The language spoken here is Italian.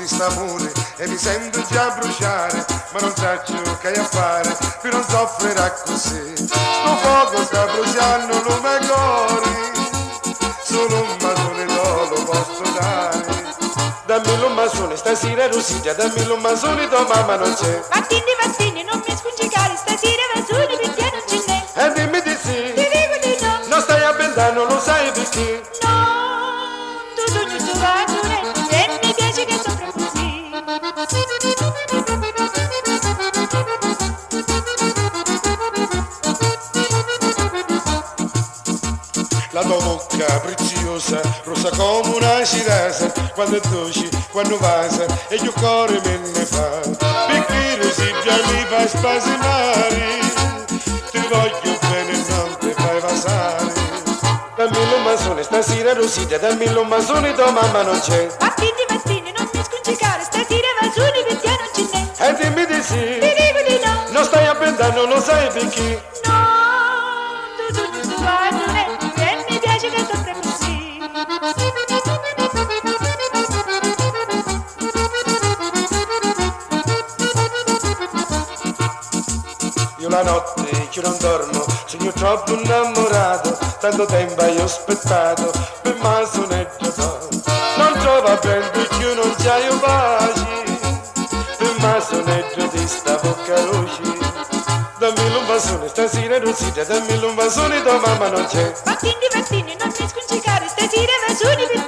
st'amore e mi sento già bruciare, ma non saccio che a fare per non soffrire così. Sto fuoco sta bruciando il mio cuore, solo un mazzone lo posso dare. Dammi un mazzone stasera Rosita, dammi un mazzone tua mamma non c'è. Mattini, mattini, non mi sfuggicare, stasera mazzone perché non ce n'è. E dimmi di sì, Ti dico di no. non stai a pensare, non lo sai perché. No, tu mazzone, e mi piace che sopra così. La tua bocca preziosa, rossa come una cirasa, quando è dolce, quando passa, e il cuore me ne fa. Perché Rosita mi fa spasimare, ti voglio bene e non ti fai passare. Dammi un mazzone stasera Rosita, dammi un mazzone tua mamma non c'è. Mattini, mattini, non mi sfuggicare, stasera mazzone perché non ce n'è. E dimmi di sì, Ti dico di no. non stai a pensare, non lo sai perché. No, tu mazzone, e mi piace che sopra così. Io la notte che non dormo, sogno troppo innamorato, tanto tempo io ho aspettato, per mazzonetto fa. Non trova prendo più, non c'hai pace, per mazzonetto di sta bocca luce. Dammi un mazzone stasera Rosita, dammi un mazzone tua mamma non c'è. Mattini, mattini, non mi sfuggicare, stasera mazzone perché